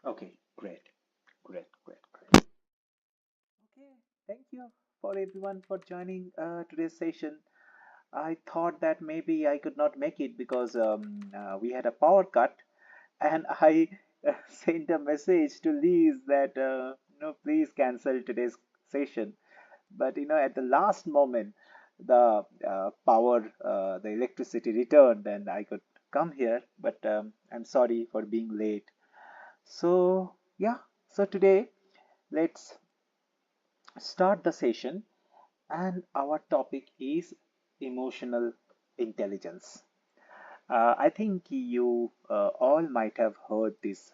Okay, great, great, great, great. Okay, thank you for everyone for joining today's session. I thought that maybe I could not make it because we had a power cut, and I sent a message to Liz that no, please cancel today's session. But at the last moment, the the electricity returned, and I could come here. But I'm sorry for being late. So yeah, so today let's start the session, and our topic is emotional intelligence. I think you all might have heard this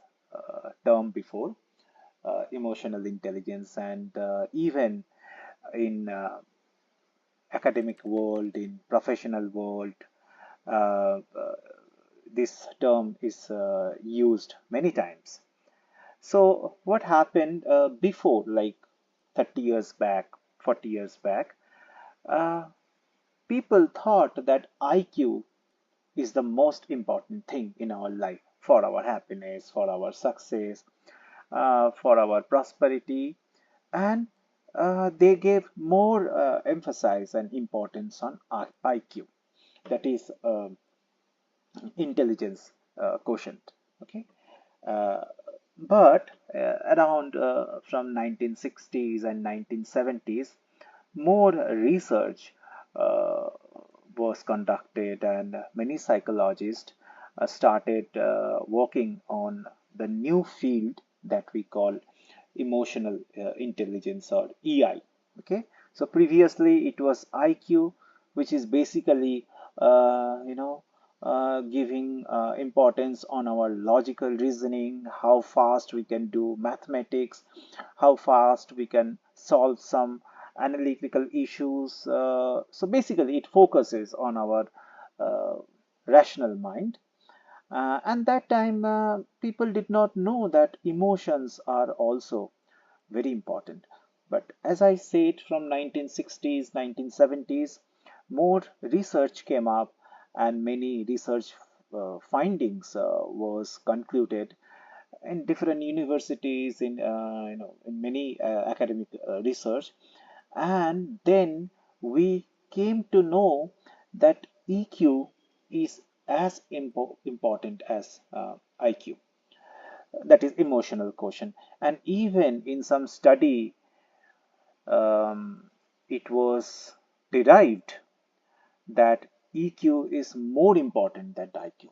term before, emotional intelligence, and even in academic world, in professional world, uh, uh, this term is used many times. So what happened before, like 30 years back, 40 years back? Uh, People thought that IQ is the most important thing in our life for our happiness, for our success, for our prosperity, and they gave more emphasis and importance on IQ, that is intelligence quotient. Okay, uh, but around from 1960s and 1970s, more research uh, was conducted, and many psychologists started working on the new field that we call emotional intelligence, or EI. Okay, so previously it was IQ, which is basically giving importance on our logical reasoning, how fast we can do mathematics, how fast we can solve some analytical issues. So basically, it focuses on our uh, rational mind. And that time, people did not know that emotions are also very important. But as I said, from 1960s, 1970s, more research came up, and many research findings was concluded in different universities, in many academic research. And then we came to know that EQ is as important as IQ, that is emotional quotient. And even in some study, it was derived that EQ is more important than IQ.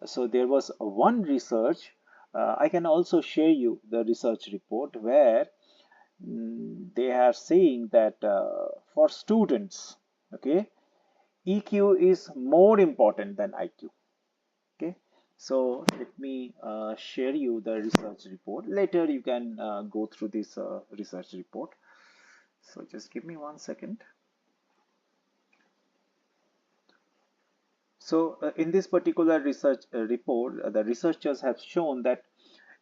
So there was one research. I can also share you the research report where they are saying that for students, okay, EQ is more important than IQ. Okay, so let me share you the research report. Later, you can go through this research report. So just give me 1 second. So in this particular research report, the researchers have shown that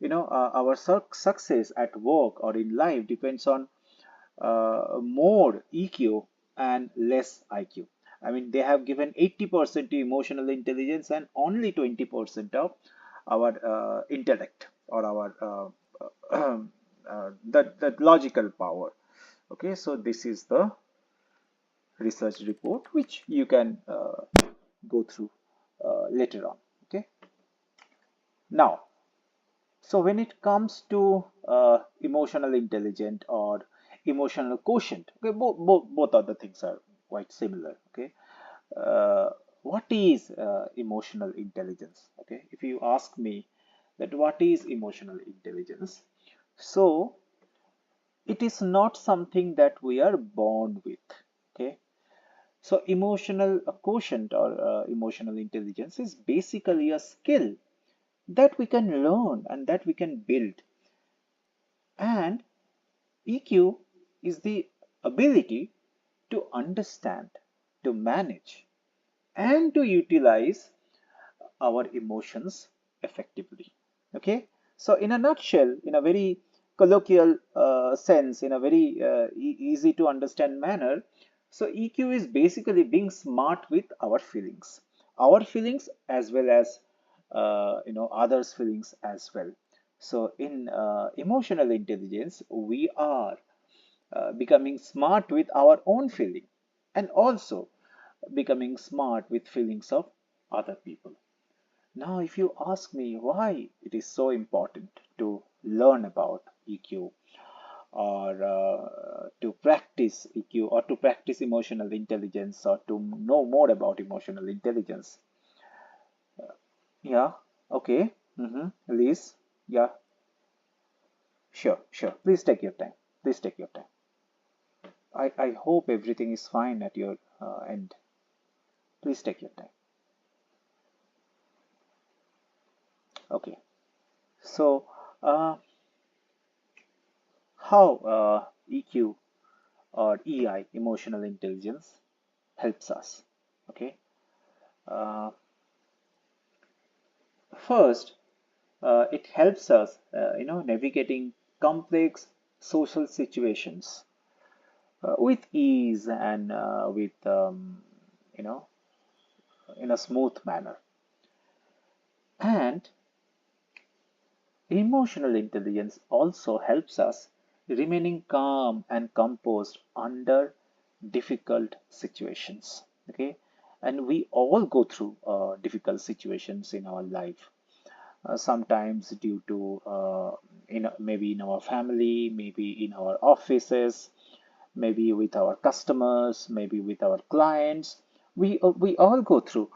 our success at work or in life depends on more EQ and less IQ. I mean, they have given 80% to emotional intelligence and only 20% of our intellect, or our that logical power. Okay, so this is the research report which you can go through later on. Okay, now, so when it comes to emotional intelligence or emotional quotient, okay, both of the things are quite similar. Okay, uh, what is emotional intelligence? Okay, if you ask me that what is emotional intelligence, so it is not something that we are born with. Okay, so emotional quotient, or emotional intelligence, is basically a skill that we can learn and that we can build. And EQ is the ability to understand, to manage, and to utilize our emotions effectively. Okay, so in a nutshell, in a very colloquial sense, in a very easy to understand manner, so EQ is basically being smart with our feelings as well as others' feelings as well. So in emotional intelligence, we are becoming smart with our own feeling and also becoming smart with feelings of other people. Now, if you ask me why it is so important to learn about EQ or to practice EQ or to practice emotional intelligence or to know more about emotional intelligence. Yeah, okay. Liz, yeah, sure, sure. Please take your time. Please take your time. I hope everything is fine at your end. Please take your time. Okay. So, uh, how EQ or EI, emotional intelligence, helps us? Okay. Uh, First, it helps us, navigating complex social situations with ease and with, you know, in a smooth manner. And emotional intelligence also helps us remaining calm and composed under difficult situations. Okay, and we all go through difficult situations in our life. Sometimes due to maybe in our family, maybe in our offices, maybe with our customers, maybe with our clients. We all go through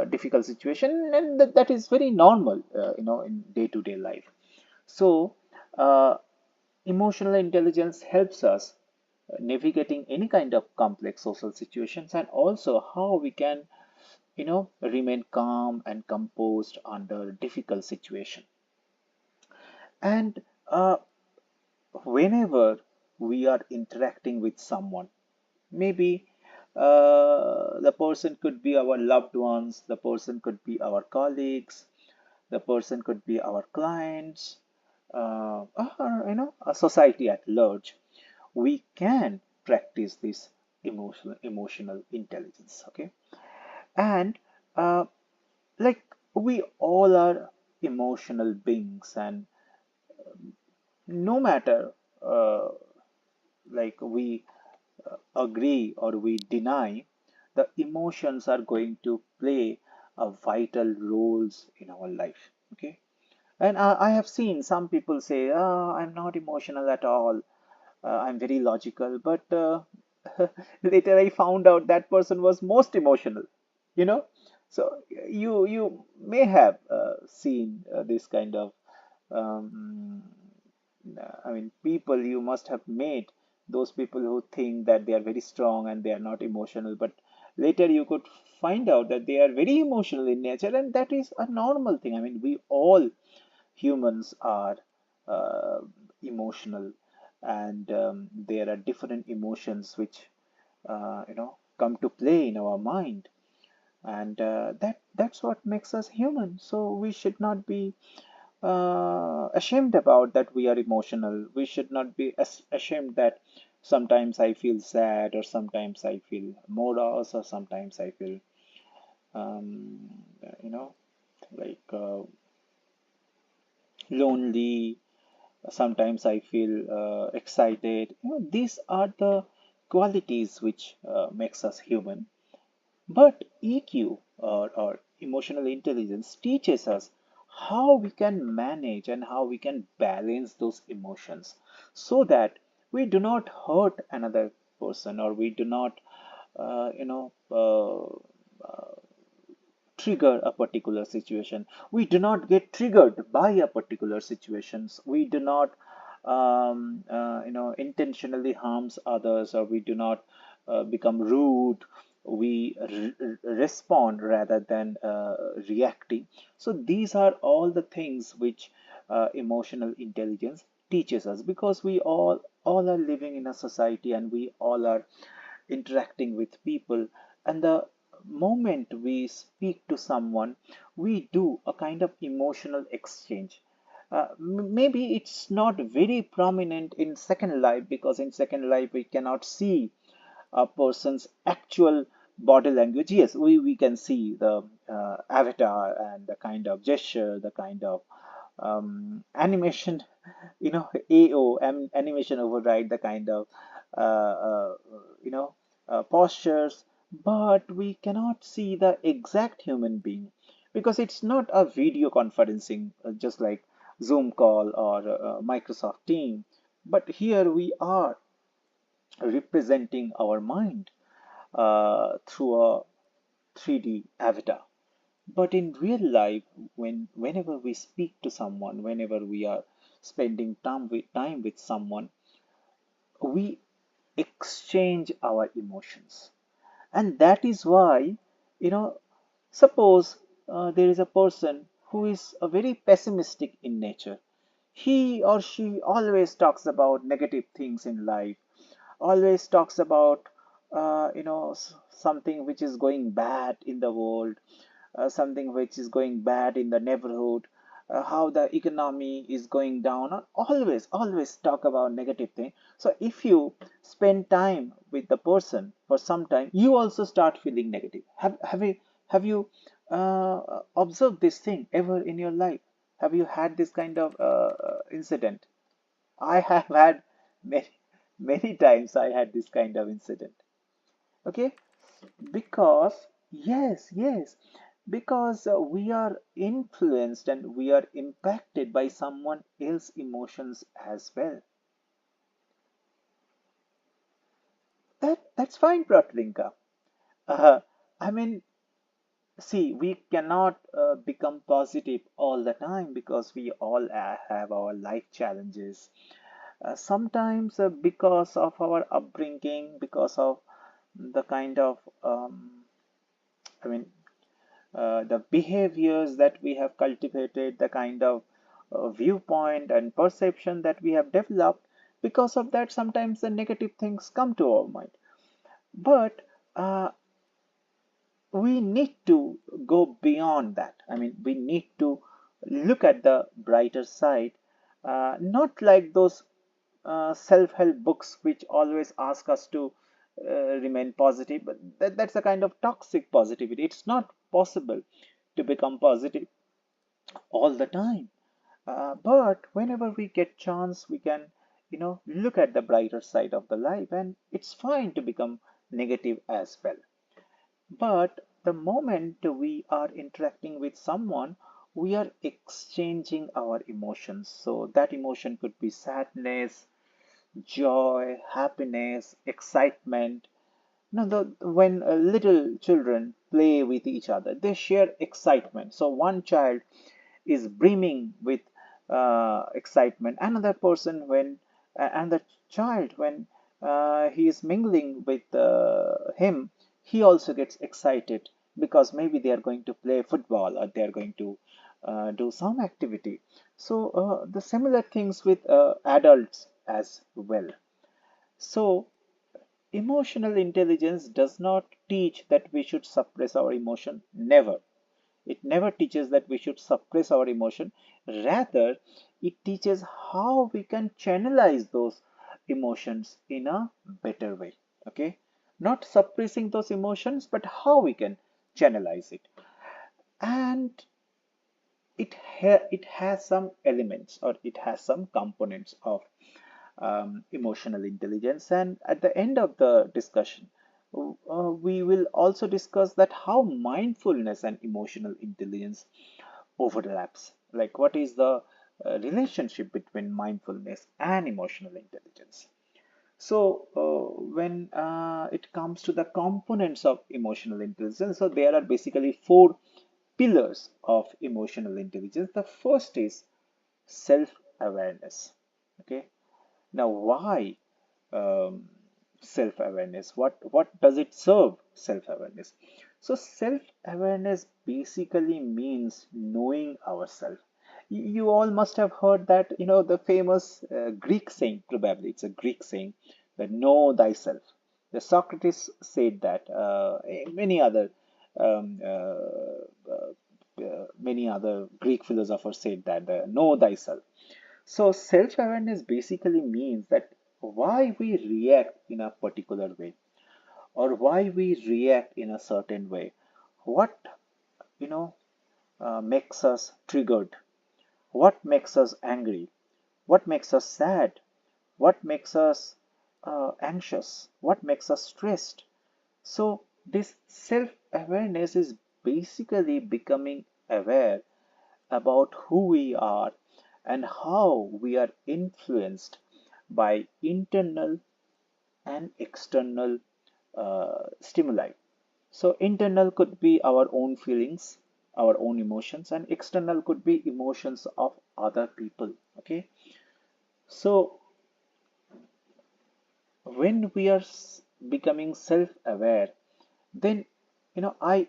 difficult situation, and that is very normal, in day-to-day life. So, emotional intelligence helps us navigating any kind of complex social situations and also how we can, remain calm and composed under difficult situation. And whenever we are interacting with someone, maybe the person could be our loved ones, the person could be our colleagues, the person could be our clients, or a society at large. We can practice this emotional intelligence. Okay, and uh, like we all are emotional beings, and no matter uh, like we agree or we deny, the emotions are going to play a vital roles in our life. Okay, and I have seen some people say, "Oh, I'm not emotional at all. I'm very logical." But later I found out that person was most emotional. You know, so you may have seen this kind of um, I mean, people you must have met, those people who think that they are very strong and they are not emotional, but later you could find out that they are very emotional in nature, and that is a normal thing. I mean, we all humans are uh, emotional, and there are different emotions which come to play in our mind, and that's what makes us human. So we should not be ashamed about that we are emotional. We should not be ashamed that sometimes I feel sad, or sometimes I feel morose, or sometimes I feel, um, you know, like lonely. Sometimes I feel excited. These are the qualities which makes us human. But EQ, or emotional intelligence, teaches us how we can manage and how we can balance those emotions so that we do not hurt another person, or we do not, uh, you know, uh, trigger a particular situation. We do not get triggered by a particular situations. We do not, intentionally harms others, or we do not become rude. We respond rather than reacting. So these are all the things which emotional intelligence teaches us, because we all are living in a society, and we all are interacting with people, and the moment we speak to someone, we do a kind of emotional exchange. Maybe it's not very prominent in second life, because in second life we cannot see a person's actual body language, yes, we can see the avatar and the kind of gesture, the kind of animation, AO, animation override, the kind of uh, uh, you know postures, but we cannot see the exact human being because it's not a video conferencing, just like Zoom call or Microsoft Team, but here we are representing our mind through a 3D avatar. But in real life, whenever we speak to someone, whenever we are spending time with someone, we exchange our emotions. And that is why, you know, suppose there is a person who is very pessimistic in nature. He or she always talks about negative things in life, always talks about something which is going bad in the world, something which is going bad in the neighborhood, how the economy is going down, or always talk about negative thing. So if you spend time with the person for some time, you also start feeling negative. Have you observed this thing ever in your life? Have you had this kind of incident? I have had many, many times. I had this kind of incident. Okay, because yes, because we are influenced and we are impacted by someone else's emotions as well. That's fine, Protlinka. Uh, I mean, see, we cannot become positive all the time because we all have our life challenges. Sometimes because of our upbringing, because of the kind of I mean the behaviors that we have cultivated, the kind of viewpoint and perception that we have developed, because of that, sometimes the negative things come to our mind. But we need to go beyond that. I mean, we need to look at the brighter side, not like those self-help books which always ask us to remain positive, but that's a kind of toxic positivity. It's not possible to become positive all the time. But whenever we get chance, we can, look at the brighter side of the life, and it's fine to become negative as well. But the moment we are interacting with someone, we are exchanging our emotions. So that emotion could be sadness, joy, happiness, excitement. When little children play with each other, they share excitement. So one child is brimming with excitement. Another person, another child, when he is mingling with him, he also gets excited because maybe they are going to play football or they are going to do some activity. So the similar things with adults as well. So emotional intelligence does not teach that we should suppress our emotion. Never. It never teaches that we should suppress our emotion. Rather, it teaches how we can channelize those emotions in a better way. Okay? Not suppressing those emotions, but how we can channelize it. And it has some elements, or it has some components of emotional intelligence. And at the end of the discussion, we will also discuss that how mindfulness and emotional intelligence overlaps. Like, what is the relationship between mindfulness and emotional intelligence? So, when it comes to the components of emotional intelligence, so there are basically four pillars of emotional intelligence. The first is self-awareness. Okay, now why um, self-awareness? What does it serve? Self-awareness. So self-awareness basically means knowing ourselves. You all must have heard that, the famous Greek saying, probably it's a Greek saying, that know thyself. The Socrates said that. Many other Greek philosophers said that, know thyself. So self-awareness basically means that why we react in a particular way, or why we react in a certain way. What, you know, makes us triggered? What makes us angry? What makes us sad? What makes us anxious? What makes us stressed? So, this self awareness is basically becoming aware about who we are and how we are influenced by internal and external stimuli. So, internal could be our own feelings, our own emotions, and external could be emotions of other people. Okay, so when we are becoming self-aware, then I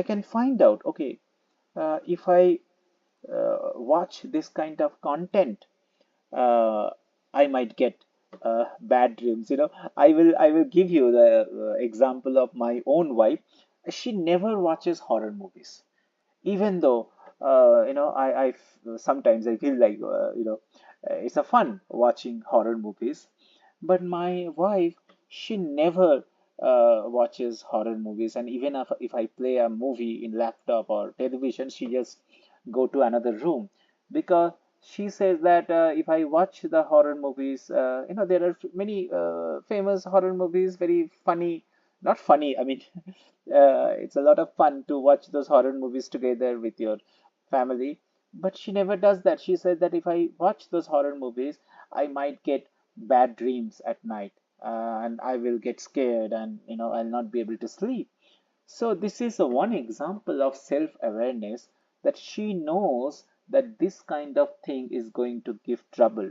can find out. Okay, if I watch this kind of content, uh, I might get bad dreams. I will give you the example of my own wife. She never watches horror movies, even though sometimes I feel like it's a fun watching horror movies, but my wife, she never watches horror movies, and even if I play a movie in laptop or television, she just go to another room because she says that if I watch the horror movies, there are many famous horror movies, very funny, not funny, I mean, it's a lot of fun to watch those horror movies together with your family. But she never does that. She said that if I watch those horror movies, I might get bad dreams at night, and I will get scared, and I'll not be able to sleep. So this is a one example of self-awareness, that she knows that this kind of thing is going to give trouble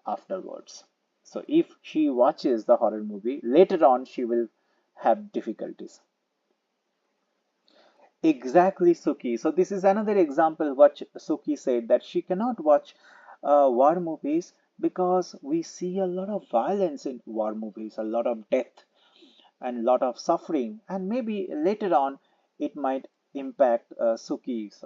afterwards. So if she watches the horror movie, later on she will have difficulties. Exactly, Suki. So this is another example what Suki said, that she cannot watch war movies because we see a lot of violence in war movies, a lot of death and a lot of suffering, and maybe later on it might impact Suki's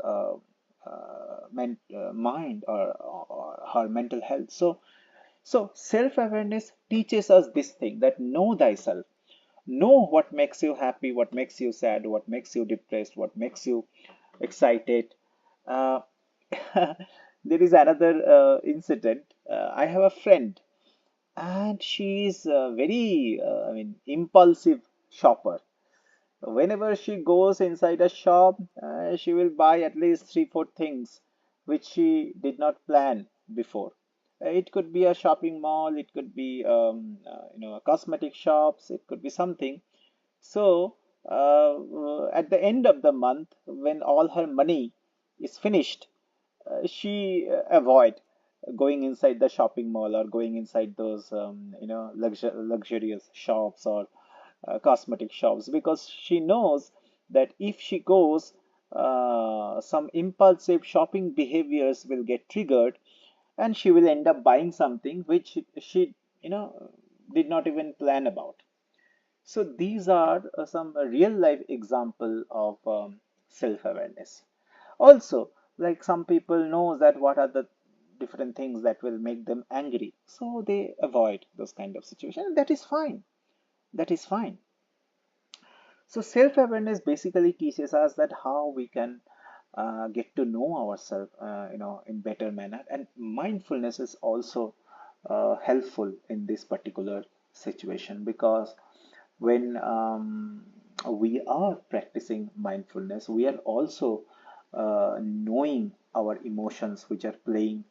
mind, or her mental health. So self-awareness teaches us this thing, that know thyself. Know what makes you happy, what makes you sad, what makes you depressed, what makes you excited. Uh, there is another incident. I have a friend, and she is very, impulsive shopper. Whenever she goes inside a shop, she will buy at least three, four things which she did not plan before. It could be a shopping mall, it could be cosmetic shops, it could be something. So at the end of the month, when all her money is finished, she avoid going inside the shopping mall, or going inside those luxurious shops, or cosmetic shops, because she knows that if she goes, some impulsive shopping behaviors will get triggered, and she will end up buying something which she did not even plan about. So these are some real life example of self-awareness. Also, like, some people know that what are the different things that will make them angry, so they avoid those kind of situations. That is fine. That is fine. So self-awareness basically teaches us that how we can get to know ourselves, in better manner. And mindfulness is also helpful in this particular situation, because when we are practicing mindfulness, we are also knowing our emotions which are playing.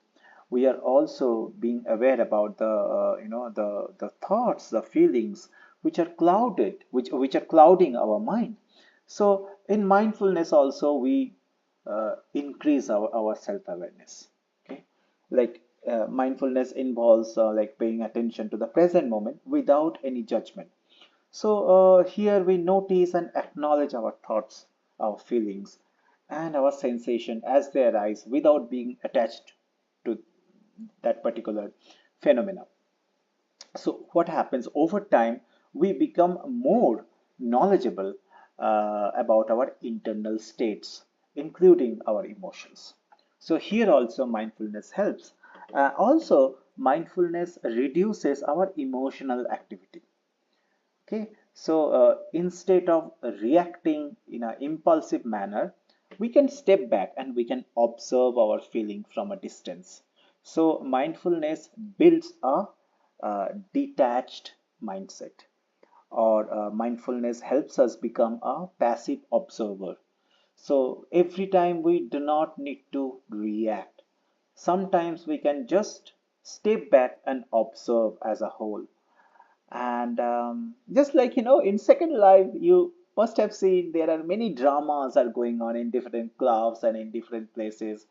We are also being aware about the thoughts, the feelings which are clouded, which are clouding our mind. So in mindfulness also we increase our self-awareness. Okay, like, mindfulness involves like paying attention to the present moment without any judgment. So here we notice and acknowledge our thoughts, our feelings, and our sensation as they arise, without being attached to that particular phenomena. So what happens over time? We become more knowledgeable about our internal states, including our emotions. So here also mindfulness helps. Also, mindfulness reduces our emotional activity. Okay, So instead of reacting in an impulsive manner, we can step back and we can observe our feeling from a distance. So mindfulness builds a, detached mindset, or mindfulness helps us become a passive observer. So every time we do not need to react, sometimes we can just step back and observe as a whole. And just like in Second Life, you must have seen there are many dramas are going on in different clubs and in different places.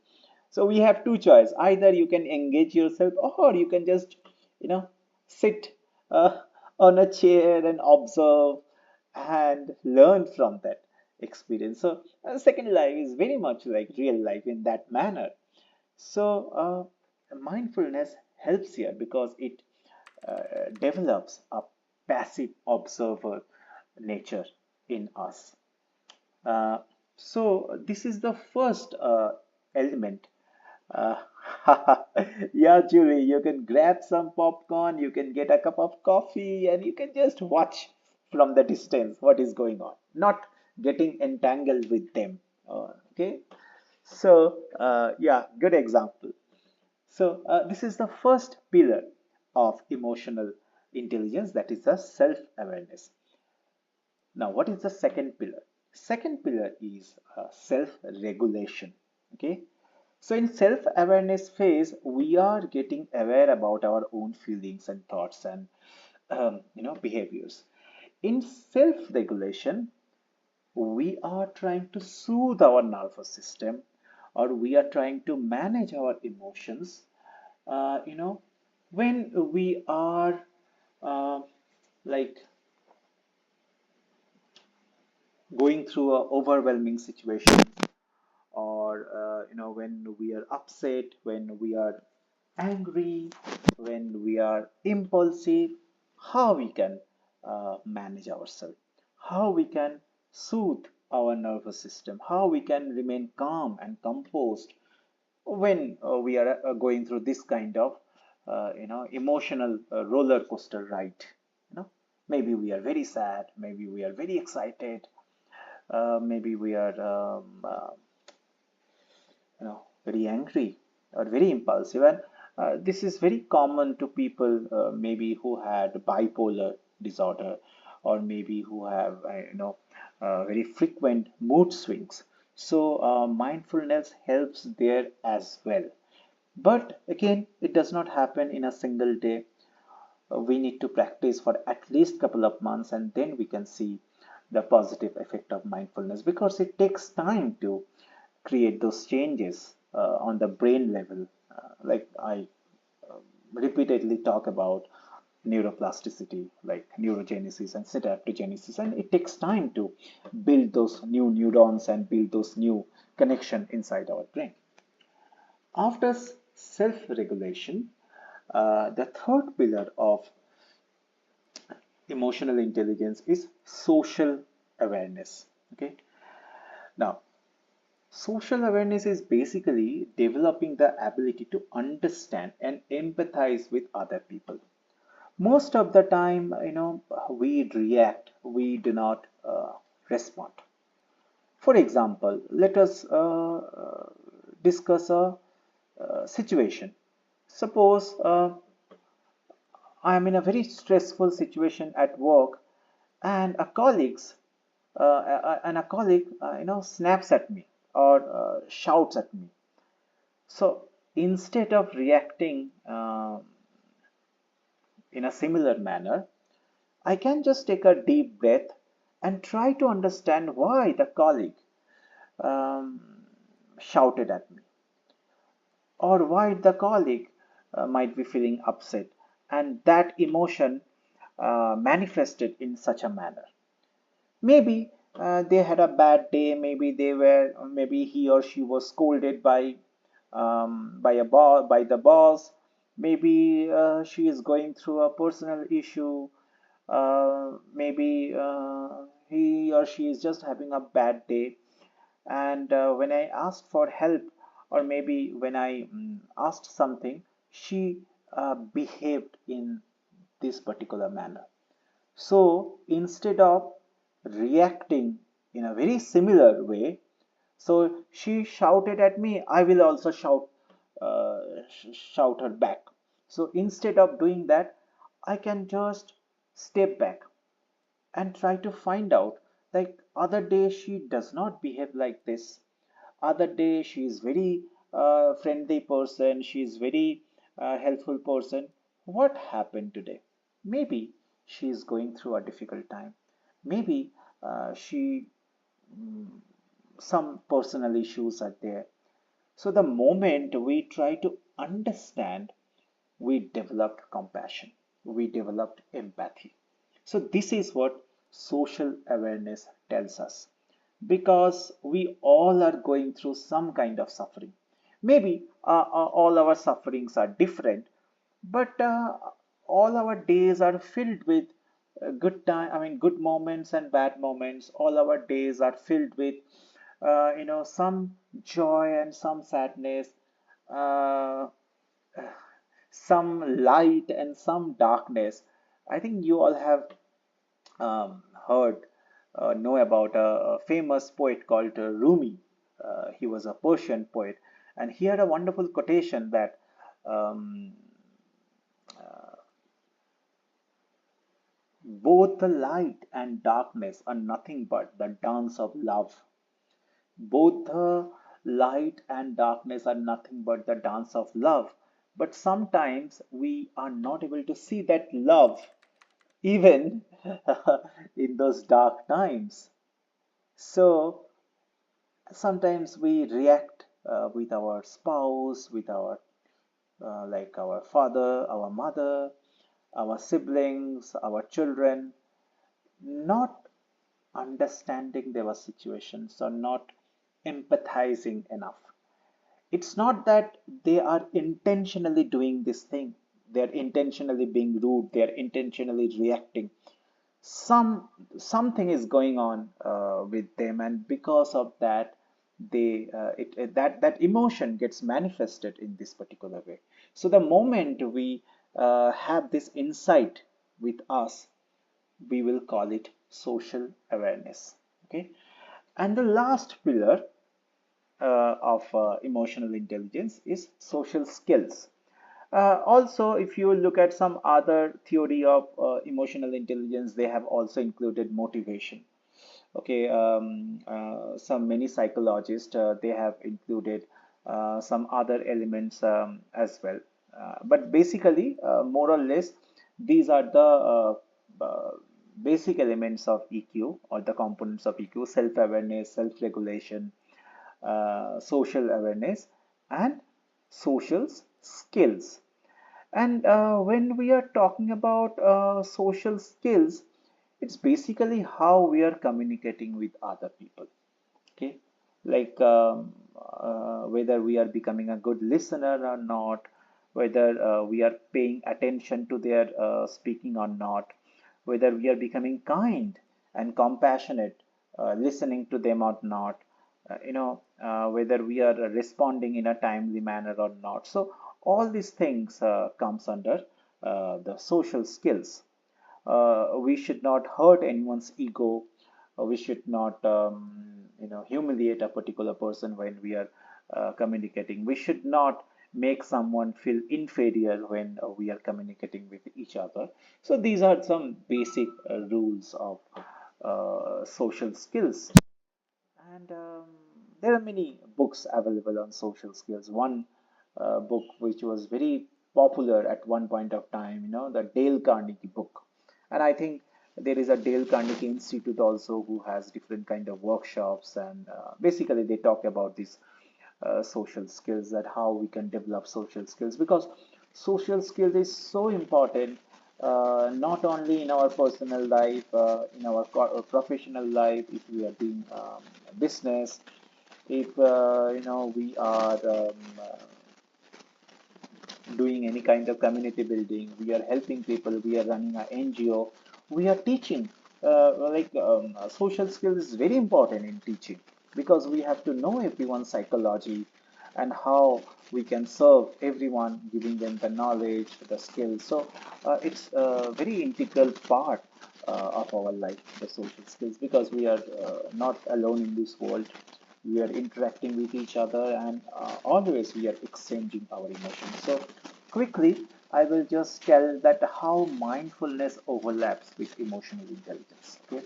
So we have two choice: either you can engage yourself, or you can just you know sit on a chair and observe and learn from that experience. So Second Life is very much like real life in that manner. So mindfulness helps here because it develops a passive observer nature in us. Uh, so this is the first element. Uh, yeah, Julie, you can grab some popcorn, you can get a cup of coffee, and you can just watch from the distance what is going on, not getting entangled with them. Okay, so yeah, good example. So this is the first pillar of emotional intelligence, that is the self-awareness. Now, what is the second pillar? Second pillar is self-regulation. Okay. So in self-awareness phase, we are getting aware about our own feelings and thoughts and behaviors. In self-regulation, we are trying to soothe our nervous system, or we are trying to manage our emotions. You know, when we are uh, like going through a overwhelming situation, or when we are upset, when we are angry, when we are impulsive, how we can manage ourselves, how we can soothe our nervous system, how we can remain calm and composed when we are going through this kind of emotional roller coaster ride. Maybe we are very sad, maybe we are very excited, maybe we are very angry or very impulsive. And this is very common to people maybe who had bipolar disorder, or maybe who have very frequent mood swings. So mindfulness helps there as well. But again, it does not happen in a single day. We need to practice for at least couple of months, and then we can see the positive effect of mindfulness, because it takes time to create those changes on the brain level. Like I repeatedly talk about neuroplasticity, like neurogenesis and synaptogenesis, and it takes time to build those new neurons and build those new connection inside our brain. After self-regulation, the third pillar of emotional intelligence is social awareness. Okay, now social awareness is basically developing the ability to understand and empathize with other people. Most of the time, we react, we do not respond. For example, let us discuss a situation. Suppose I am in a very stressful situation at work, and a colleague snaps at me, or shouts at me. So instead of reacting in a similar manner, I can just take a deep breath and try to understand why the colleague um, shouted at me, or why the colleague might be feeling upset, and that emotion manifested in such a manner. Maybe they had a bad day. Maybe he or she was scolded by the boss. Maybe she is going through a personal issue. Maybe he or she is just having a bad day. And when I asked for help, or maybe when I asked something, she behaved in this particular manner. So instead of reacting in a very similar way, so she shouted at me, I will also shout her back. So instead of doing that, I can just step back and try to find out, like, other day she does not behave like this. Other day she is very friendly person, she is very helpful person. What happened today? Maybe she is going through a difficult time. Maybe she some personal issues are there. So the moment we try to understand, we developed compassion, we developed empathy. So this is what social awareness tells us, because we all are going through some kind of suffering. Maybe all our sufferings are different, but all our days are filled with good time. I mean, good moments and bad moments. All our days are filled with, some joy and some sadness. Uh, some light and some darkness. I think you all have heard, know about a famous poet called Rumi. He was a Persian poet, and he had a wonderful quotation that um, both the light and darkness are nothing but the dance of love. Both the light and darkness are nothing but the dance of love. But sometimes we are not able to see that love even in those dark times. So sometimes we react with our spouse, with our like our father, our mother, our siblings, our children, not understanding their situations or not empathizing enough. It's not that they are intentionally doing this thing, they're intentionally being rude, they're intentionally reacting. Something is going on with them, and because of that, that emotion gets manifested in this particular way. So the moment we have this insight with us, we will call it social awareness. Okay, and the last pillar of emotional intelligence is social skills. Also, if you look at some other theory of emotional intelligence, they have also included motivation. Okay, some many psychologists they have included some other elements as well. But basically, more or less, these are the basic elements of EQ, or the components of EQ: self-awareness, self-regulation, social awareness, and social skills. And when we are talking about social skills, it's basically how we are communicating with other people. Okay, like whether we are becoming a good listener or not, whether we are paying attention to their speaking or not, whether we are becoming kind and compassionate, listening to them or not, whether we are responding in a timely manner or not. So all these things comes under the social skills. We should not hurt anyone's ego. We should not, humiliate a particular person when we are communicating. We should not make someone feel inferior when we are communicating with each other. So these are some basic rules of social skills. And there are many books available on social skills. One book which was very popular at one point of time, the Dale Carnegie book. And I think there is a Dale Carnegie Institute also who has different kind of workshops, and basically they talk about these social skills, that how we can develop social skills, because social skills is so important, not only in our personal life, in our professional life, if we are doing business, if we are doing any kind of community building, we are helping people, we are running an NGO, we are teaching. Social skills is very important in teaching, because we have to know everyone's psychology and how we can serve everyone, giving them the knowledge, the skills. So it's a very integral part of our life, the social skills, because we are not alone in this world. We are interacting with each other, and always we are exchanging our emotions. So quickly, I will just tell that how mindfulness overlaps with emotional intelligence. Okay.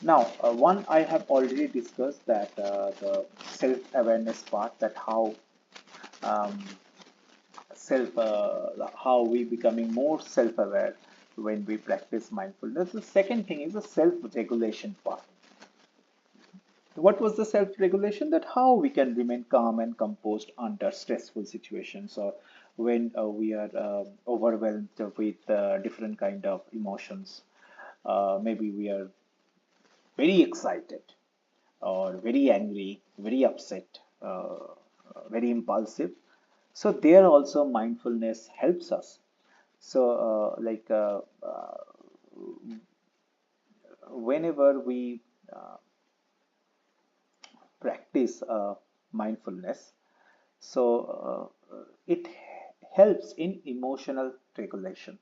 Now, one I have already discussed, that the self-awareness part, that um, how we becoming more self-aware when we practice mindfulness. The second thing is the self-regulation part. What was the self-regulation? That how we can remain calm and composed under stressful situations, or when we are overwhelmed with different kind of emotions. Maybe we are very excited, or very angry, very upset, very impulsive. So there also mindfulness helps us. So whenever we uh, practice mindfulness, so it helps in emotional regulation.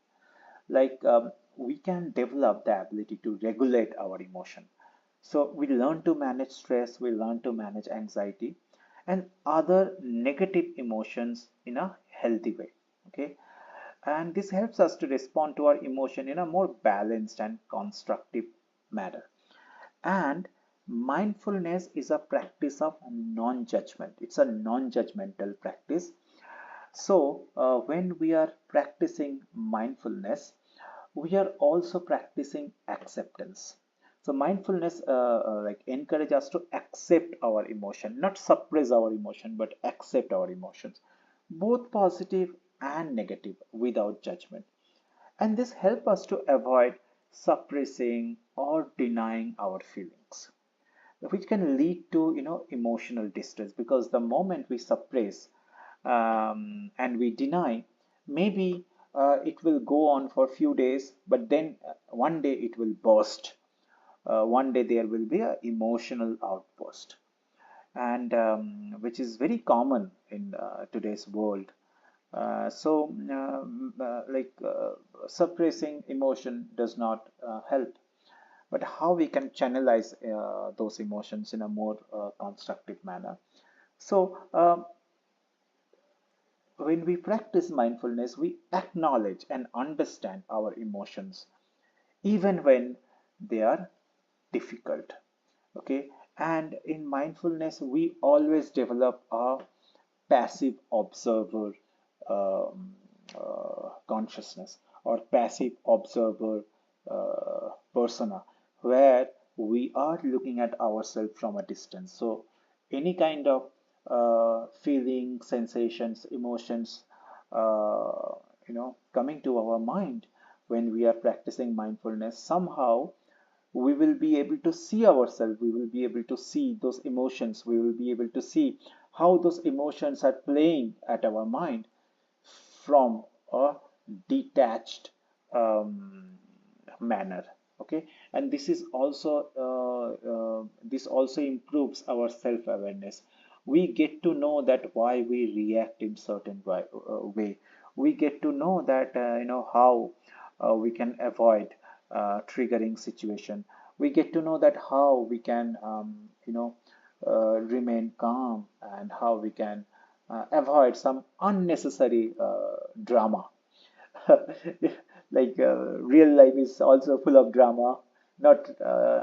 We can develop the ability to regulate our emotion. So we learn to manage stress, we learn to manage anxiety and other negative emotions in a healthy way. Okay. And this helps us to respond to our emotion in a more balanced and constructive manner. And mindfulness is a practice of non-judgment. It's a non-judgmental practice. So when we are practicing mindfulness, we are also practicing acceptance. So mindfulness like encourage us to accept our emotion, not suppress our emotion, but accept our emotions, both positive and negative, without judgment. And this help us to avoid suppressing or denying our feelings, which can lead to emotional distress, because the moment we suppress and we deny, maybe it will go on for a few days, but then one day it will burst. One day there will be an emotional outburst, and which is very common in today's world. Suppressing emotion does not help, but how we can channelize those emotions in a more constructive manner. So, when we practice mindfulness, we acknowledge and understand our emotions, even when they are difficult. Okay, and in mindfulness, we always develop a passive observer consciousness, or passive observer persona, where we are looking at ourselves from a distance. So any kind of feeling, sensations, emotions, uh, coming to our mind when we are practicing mindfulness, somehow we will be able to see ourselves, we will be able to see those emotions, we will be able to see how those emotions are playing at our mind from a detached manner. Okay, and this is also this also improves our self-awareness. We get to know that why we react in certain way. We get to know that how we can avoid triggering situation. We get to know that how we can remain calm, and how we can avoid some unnecessary drama. Real life is also full of drama, not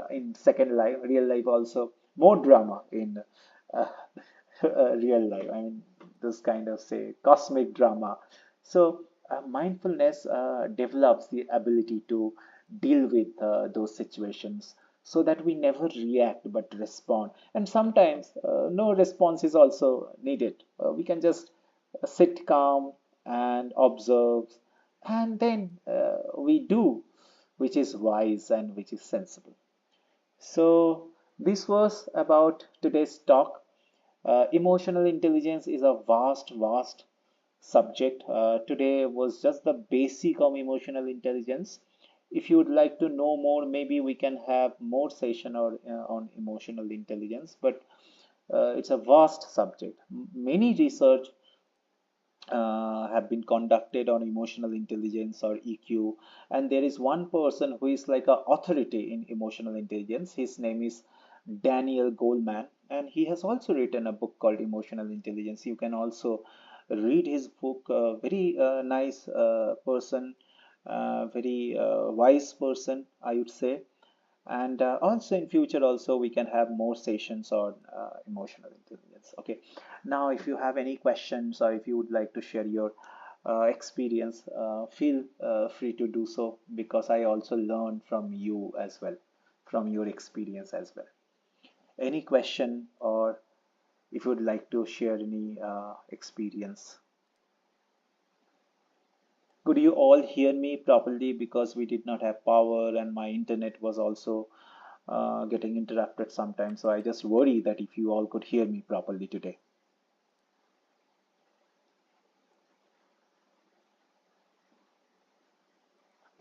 in second life. Real life also more drama in uh, real life. I mean, this kind of say cosmic drama. So mindfulness develops the ability to deal with those situations, so that we never react but respond. And sometimes no response is also needed. We can just sit calm and observe, and then we do, which is wise and which is sensible. So this was about today's talk. Emotional intelligence is a vast subject. Today was just the basic of emotional intelligence. If you would like to know more, maybe we can have more session on emotional intelligence. But it's a vast subject. Many research have been conducted on emotional intelligence or EQ, and there is one person who is like a authority in emotional intelligence. His name is Daniel Goleman, and he has also written a book called Emotional Intelligence. You can also read his book. Very nice person, very wise person, I would say. And also in future also we can have more sessions on emotional intelligence. Okay, now if you have any questions or if you would like to share your experience, feel free to do so, because I also learn from you as well, from your experience as well. Any question, or if you would like to share any experience. Could you all hear me properly? Because we did not have power and my internet was also getting interrupted sometimes. So I just worry that if you all could hear me properly today.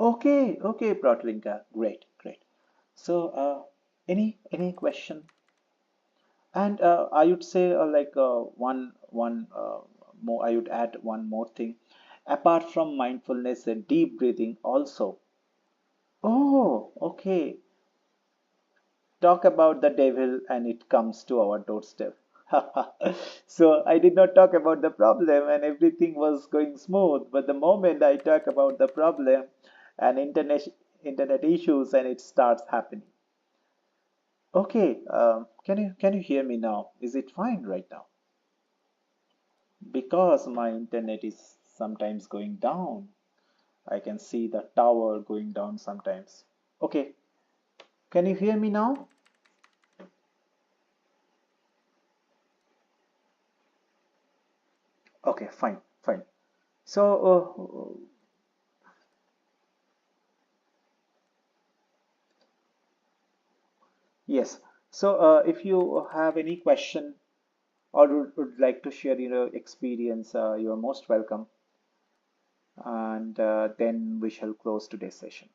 Okay, okay, Protlinka, great, great. So, any question? And I would say like one more. I would add one more thing. Apart from mindfulness, deep breathing also. Oh, okay. Talk about the devil and it comes to our doorstep. So I did not talk about the problem and everything was going smooth. But the moment I talk about the problem and internet issues, and it starts happening. Okay, can you hear me now? Is it fine right now? Because my internet is sometimes going down. I can see the tower going down sometimes. Okay, can you hear me now? Okay, fine, fine. So, yes. So, if you have any question or would like to share your experience, you are most welcome. And then we shall close today's session.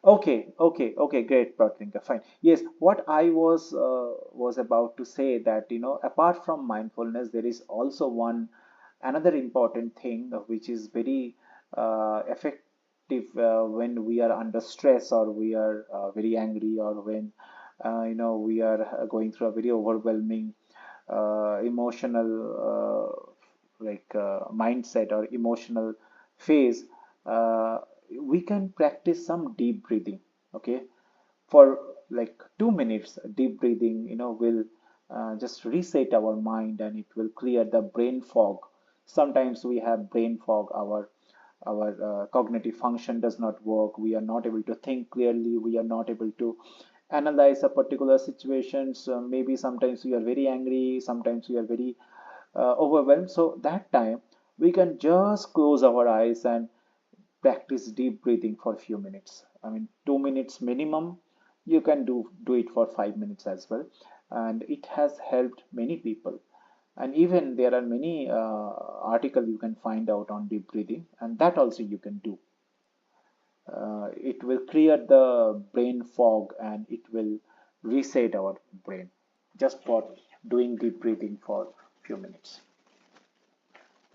Okay, okay, okay, great, Pratlinka, fine. Yes, what I was about to say that apart from mindfulness, there is also one another important thing which is very effective when we are under stress, or we are very angry, or when we are going through a very overwhelming emotional mindset or emotional phase. Uh, we can practice some deep breathing. Okay, for like 2 minutes, deep breathing will just reset our mind, and it will clear the brain fog. Sometimes we have brain fog. Our cognitive function does not work. We are not able to think clearly. We are not able to analyze a particular situation. So maybe sometimes we are very angry, sometimes we are very overwhelmed. So that time we can just close our eyes and practice deep breathing for a few minutes. I mean, 2 minutes minimum. You can do it for 5 minutes as well, and it has helped many people. And even there are many articles you can find out on deep breathing, and that also you can do. It will clear the brain fog and it will reset our brain just for doing deep breathing for a few minutes.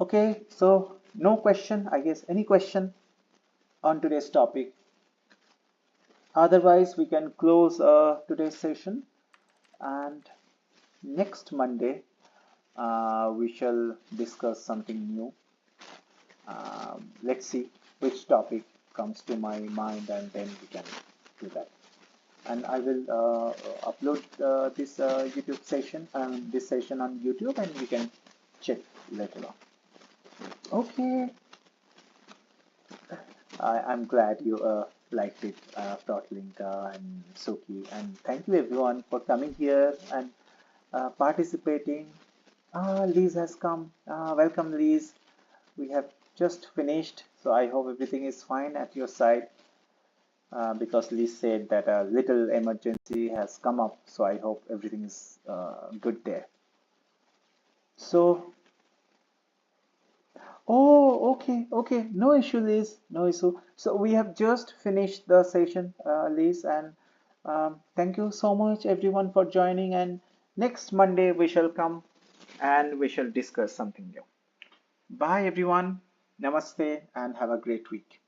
Okay, so no question, I guess. Any question on today's topic? Otherwise, we can close today's session, and next Monday we shall discuss something new. Let's see which topic comes to my mind, and then we can do that. And I will upload this YouTube session and this session on YouTube, and we can check later on. Okay, I'm glad you liked it, Protlinka and Suki, and thank you everyone for coming here and participating. Liz has come. Welcome, Liz. We have just finished, so I hope everything is fine at your side. Because Liz said that a little emergency has come up, so I hope everything is good there. So, oh, okay, okay, no issue, Liz, no issue. So we have just finished the session, Liz, and thank you so much, everyone, for joining. And next Monday we shall come and we shall discuss something new. Bye, everyone. Namaste, and have a great week.